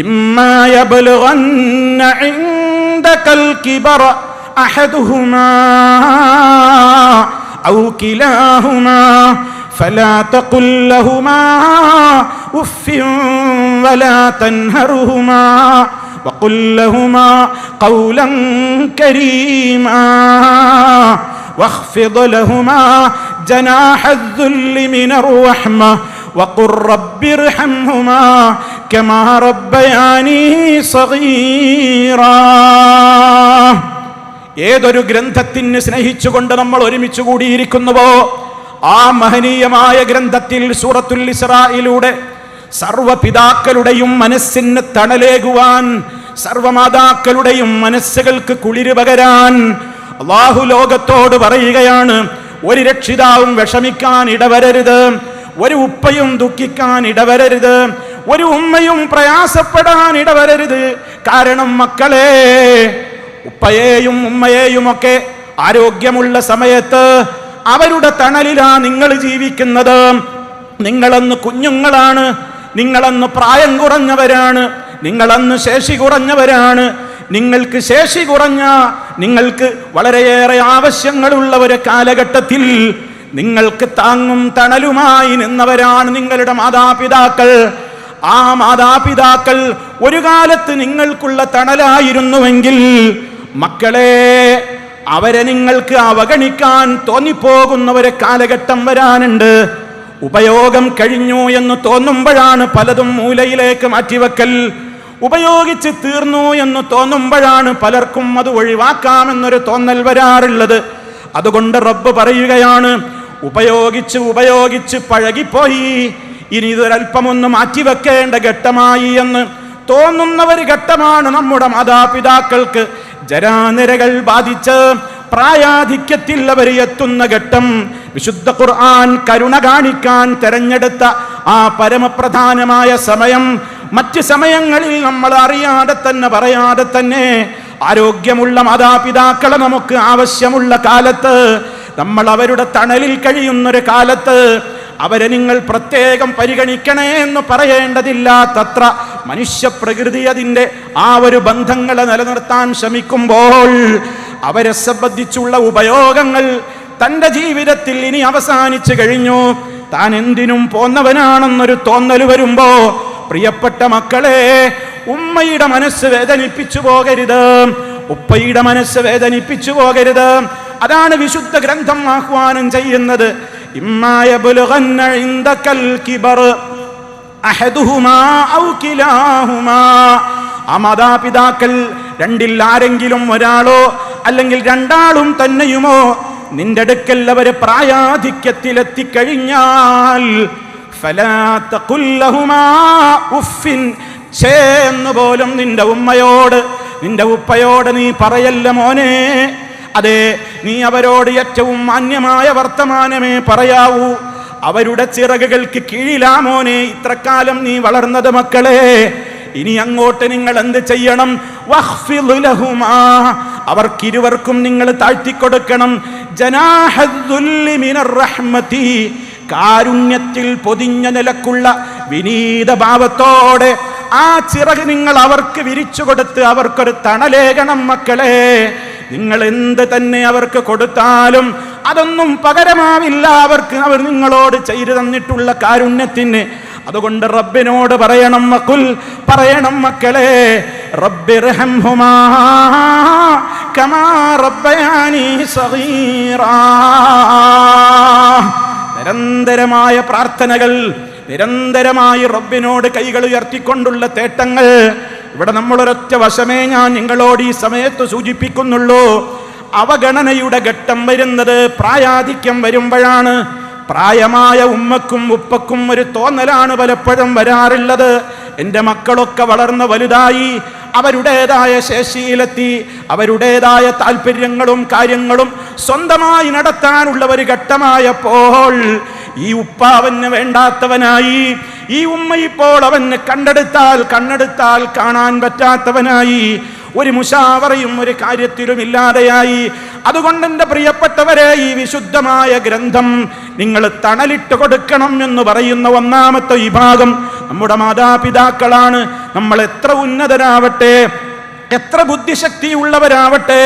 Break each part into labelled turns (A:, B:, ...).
A: ഇമ്മാ യബ്ലുഗന്ന ഇൻദകൽ കിബറ അഹദുഹുമാ ഔ കിലാഹുമാ فلا تقل لهما أف ولا تنهرهما وقل لهما قولا كريما واخفض لهما جناح الذل من الرحمة وقل رب ارحمهما كما ربياني صغيرا. ഏതൊരു ഗ്രന്ഥത്തിനെ സ്നേഹിച്ചുകൊണ്ട് നമ്മൾ ഒരുമിച്ച് കൂടിയിരിക്കുന്നുവോ ആ മഹനീയമായ ഗ്രന്ഥത്തിൽ സൂറത്തുൽ ഇസ്രായിലൂടെ സർവപിതാക്കളുടെയും മനസ്സിന് തണലേകുവാൻ, സർവമാതാക്കളുടെയും മനസ്സുകൾക്ക് കുളിര് പകരാൻ അല്ലാഹു ലോകത്തോട് പറയുകയാണ്, ഒരു രക്ഷിതാവും വിഷമിക്കാൻ ഇടവരരുത്, ഒരു ഉപ്പയും ദുഃഖിക്കാൻ ഇടവരരുത്, ഒരു ഉമ്മയും പ്രയാസപ്പെടാൻ ഇടവരരുത്. കാരണം മക്കളെ, ഉപ്പയെയും ഉമ്മയെയും ഒക്കെ ആരോഗ്യമുള്ള സമയത്ത് അവരുടെ തണലിലാ നിങ്ങൾ ജീവിക്കുന്നത്. നിങ്ങളന്ന് കുഞ്ഞുങ്ങളാണ്, നിങ്ങളന്ന് പ്രായം കുറഞ്ഞവരാണ്, നിങ്ങളന്ന് ശേഷി കുറഞ്ഞവരാണ്. നിങ്ങൾക്ക് ശേഷി കുറഞ്ഞ, നിങ്ങൾക്ക് വളരെയേറെ ആവശ്യങ്ങളുള്ള ഒരു കാലഘട്ടത്തിൽ നിങ്ങൾക്ക് താങ്ങും തണലുമായി നിന്നവരാണ് നിങ്ങളുടെ മാതാപിതാക്കൾ. ആ മാതാപിതാക്കൾ ഒരു കാലത്ത് നിങ്ങൾക്കുള്ള തണലായിരുന്നുവെങ്കിൽ മക്കളെ, അവരെ നിങ്ങൾക്ക് അവഗണിക്കാൻ തോന്നിപ്പോകുന്ന ഒരു കാലഘട്ടം വരാനുണ്ട്. ഉപയോഗം കഴിഞ്ഞു എന്ന് തോന്നുമ്പോഴാണ് പലതും മൂലയിലേക്ക് മാറ്റിവെക്കൽ. ഉപയോഗിച്ച് തീർന്നു എന്ന് തോന്നുമ്പോഴാണ് പലർക്കും അത് ഒഴിവാക്കാമെന്നൊരു തോന്നൽ വരാറുള്ളത്. അതുകൊണ്ട് റബ്ബ് പറയുകയാണ്, ഉപയോഗിച്ച് പഴകിപ്പോയി, ഇനി ഇതൊരൽപ്പമൊന്ന് മാറ്റിവെക്കേണ്ട ഘട്ടമായി എന്ന് തോന്നുന്ന ഒരു ഘട്ടമാണ് നമ്മുടെ മാതാപിതാക്കൾക്ക് ജരാനിരകൾ ബാധിച്ച് പ്രായാധിക്യത്തിൽ അവർ എത്തുന്ന ഘട്ടം. വിശുദ്ധ ഖുർആൻ കരുണ കാണിക്കാൻ തെരഞ്ഞെടുത്ത ആ പരമപ്രധാനമായ സമയം മറ്റ് സമയങ്ങളിൽ നമ്മൾ അറിയാതെ തന്നെ പറയാതെ തന്നെ ആരോഗ്യമുള്ള മാതാപിതാക്കളെ നമുക്ക് ആവശ്യമുള്ള കാലത്ത്, നമ്മൾ അവരുടെ തണലിൽ കഴിയുന്നൊരു കാലത്ത് അവരെ നിങ്ങൾ പ്രത്യേകം പരിഗണിക്കണേ എന്ന് പറയേണ്ടതില്ലാത്തത്ര മനുഷ്യപ്രകൃതി അതിൻ്റെ ആ ഒരു ബന്ധങ്ങളെ നിലനിർത്താൻ ശ്രമിക്കുമ്പോൾ അവരെ സംബന്ധിച്ചുള്ള ഉപയോഗങ്ങൾ തൻ്റെ ജീവിതത്തിൽ ഇനി അവസാനിച്ചു കഴിഞ്ഞു, താൻ എന്തിനും പോന്നവനാണെന്നൊരു തോന്നൽ വരുമ്പോ, പ്രിയപ്പെട്ട മക്കളെ, ഉമ്മയുടെ മനസ്സ് വേദനിപ്പിച്ചു പോകരുത്, ഉപ്പയുടെ മനസ്സ് വേദനിപ്പിച്ചു പോകരുത്. അതാണ് വിശുദ്ധ ഗ്രന്ഥം ആഹ്വാനം ചെയ്യുന്നത്. ഇമ്മാ യബ്ലുഗന്ന ഇൻദകൽ കിബർ അഹദുഹുമാ ഔ കിലാഹുമാ. ആ മാതാപിതാക്കൾ രണ്ടിൽ ആരെങ്കിലും ഒരാളോ അല്ലെങ്കിൽ രണ്ടാളും തന്നെയുമോ നിന്റെ അടുക്കൽ അവര് പ്രായാധിക്യത്തിലെത്തിക്കഴിഞ്ഞാൽ ഫലാ തഖുൽ ലഹുമാ ഉഫിൻ, ഛേ എന്ന് പോലും നിന്റെ ഉമ്മയോട് നിന്റെ ഉപ്പയോട് നീ പറയല്ല മോനെ. അതെ, നീ അവരോട് ഏറ്റവും മാന്യമായ വർത്തമാനമേ പറയാവൂ. അവരുടെ ചിറകുകൾക്ക് കീഴിലാ മോനെ ഇത്രക്കാലം നീ വളർന്നത് മക്കളെ. ഇനി അങ്ങോട്ട് നിങ്ങൾ എന്ത് ചെയ്യണം? വഖ്ഫിദ് ലഹുമാ, അവർക്കിരുവർക്കും നിങ്ങൾ താഴ്ത്തിക്കൊടുക്കണം. ജനാഹദ്ദുല്ലി മിനർ റഹ്മതി, കാരുണ്യത്തിൽ പൊതിഞ്ഞ നിലക്കുള്ള വിനീത ഭാവത്തോടെ ആ ചിറക് നിങ്ങൾ അവർക്ക് വിരിച്ചു കൊടുത്ത് അവർക്കൊരു തണലേകണം മക്കളെ. നിങ്ങൾ എന്ത് തന്നെ അവർക്ക് കൊടുത്താലും അതൊന്നും പകരമാവില്ല അവർ നിങ്ങളോട് ചെയ്തു തന്നിട്ടുള്ള കാരുണ്യത്തിന്. അതുകൊണ്ട് റബ്ബിനോട് പറയണം, പറയണം മക്കളെ, റബ്ബിർഹംഹുമാ കമാ റബ്ബയാനി സഗീറാ. നിരന്തരമായ പ്രാർത്ഥനകൾ, നിരന്തരമായി റബ്ബിനോട് കൈകൾ ഉയർത്തിക്കൊണ്ടുള്ള തേട്ടങ്ങൾ. ഇവിടെ നമ്മളൊരൊറ്റ വശമേ ഞാൻ നിങ്ങളോട് ഈ സമയത്ത് സൂചിപ്പിക്കുന്നുള്ളൂ. അവഗണനയുടെ ഘട്ടം വരുന്നത് പ്രായാധിക്യം വരുമ്പോഴാണ്. പ്രായമായ ഉമ്മക്കും ഉപ്പക്കും ഒരു തോന്നലാണ് പലപ്പോഴും വരാറുള്ളത്, എൻ്റെ മക്കളൊക്കെ വളർന്ന് വലുതായി, അവരുടേതായ ശേഷിയിലെത്തി, അവരുടേതായ താല്പര്യങ്ങളും കാര്യങ്ങളും സ്വന്തമായി നടത്താനുള്ള ഒരു ഘട്ടമായപ്പോൾ ഈ ഉപ്പ അവന് വേണ്ടാത്തവനായി, ഈ ഉമ്മ ഇപ്പോൾ അവന് കണ്ണെടുത്താൽ കാണാൻ പറ്റാത്തവനായി, ഒരു മുശാവറയും ഒരു കാര്യത്തിലും ഇല്ലാതെയായി. അതുകൊണ്ട് എൻ്റെ പ്രിയപ്പെട്ടവരെ, ഈ വിശുദ്ധമായ ഗ്രന്ഥം നിങ്ങൾ തണലിട്ട് കൊടുക്കണം എന്ന് പറയുന്ന ഒന്നാമത്തെ വിഭാഗം നമ്മുടെ മാതാപിതാക്കളാണ്. നമ്മൾ എത്ര ഉന്നതരാവട്ടെ, എത്ര ബുദ്ധിശക്തിയുള്ളവരാവട്ടെ,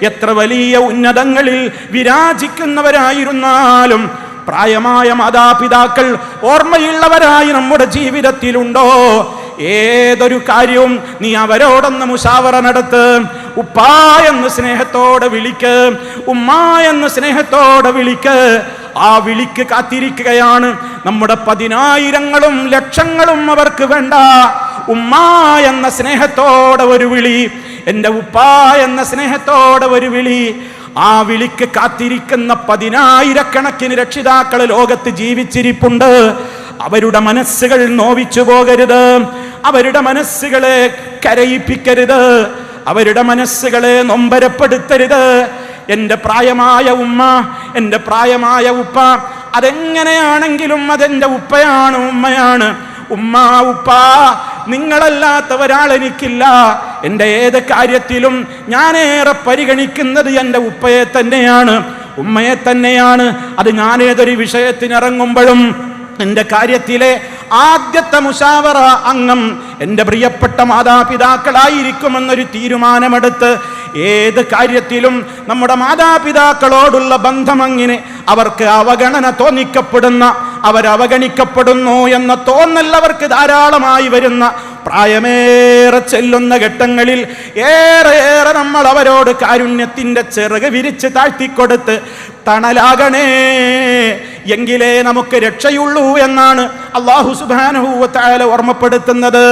A: എത്ര വലിയ ഉന്നതങ്ങളിൽ വിരാജിക്കുന്നവരായിരുന്നാലും പ്രായമായ മാതാപിതാക്കൾ ഓർമ്മയുള്ളവരായി നമ്മുടെ ജീവിതത്തിലുണ്ടോ? ഏതൊരു കാര്യവും നീ അവരോടൊന്ന് മുശാവറ നടത്ത്. ഉപ്പാ എന്ന് സ്നേഹത്തോടെ വിളിക്ക്, ഉമ്മാ എന്ന് സ്നേഹത്തോടെ വിളിക്ക്. ആ വിളിക്ക് കാത്തിരിക്കുകയാണ് നമ്മുടെ പതിനായിരങ്ങളും ലക്ഷങ്ങളും അവർക്ക് വേണ്ട. ഉമ്മാ എന്ന സ്നേഹത്തോടെ ഒരു വിളി, എൻ്റെ ഉപ്പാ എന്ന സ്നേഹത്തോടെ ഒരു വിളി. ആ വിളിക്ക് കാത്തിരിക്കുന്ന പതിനായിരക്കണക്കിന് രക്ഷിതാക്കൾ ലോകത്ത് ജീവിച്ചിരിപ്പുണ്ട്. അവരുടെ മനസ്സുകൾ നോവിച്ചു പോകരുത്, അവരുടെ മനസ്സുകളെ കരയിപ്പിക്കരുത്, അവരുടെ മനസ്സുകളെ നൊമ്പരപ്പെടുത്തരുത്. എൻ്റെ പ്രായമായ ഉമ്മ, എൻ്റെ പ്രായമായ ഉപ്പ, അതെങ്ങനെയാണെങ്കിലും അതെൻ്റെ ഉപ്പയാണ്, ഉമ്മയാണ്. ഉമ്മ, ഉപ്പ, നിങ്ങളല്ലാത്ത ഒരാൾ എനിക്കില്ല. എൻ്റെ ഏത് കാര്യത്തിലും ഞാനേറെ പരിഗണിക്കുന്നത് എൻ്റെ ഉപ്പയെ തന്നെയാണ്, ഉമ്മയെ തന്നെയാണ്. അത് ഞാൻ ഏതൊരു വിഷയത്തിനിറങ്ങുമ്പോഴും എൻ്റെ കാര്യത്തിലെ ആദ്യത്തെ മുശാവറ അംഗം എൻ്റെ പ്രിയപ്പെട്ട മാതാപിതാക്കളായിരിക്കുമെന്നൊരു തീരുമാനമെടുത്ത് ഏത് കാര്യത്തിലും നമ്മുടെ മാതാപിതാക്കളോടുള്ള ബന്ധം അങ്ങനെ അവർക്ക് അവഗണന തോന്നിക്കപ്പെടുന്ന, അവരവഗണിക്കപ്പെടുന്നു എന്ന തോന്നൽ അവർക്ക് ധാരാളമായി വരുന്ന പ്രായമേറെ ചെല്ലുന്ന ഘട്ടങ്ങളിൽ ഏറെ നമ്മൾ അവരോട് കാരുണ്യത്തിൻ്റെ ചിറക് വിരിച്ച് താഴ്ത്തിക്കൊടുത്ത് തണലാകണേ, എങ്കിലേ നമുക്ക് രക്ഷയുള്ളൂ എന്നാണ് അല്ലാഹു സുബ്ഹാനഹു വ തആല ഓർമ്മപ്പെടുത്തുന്നത്.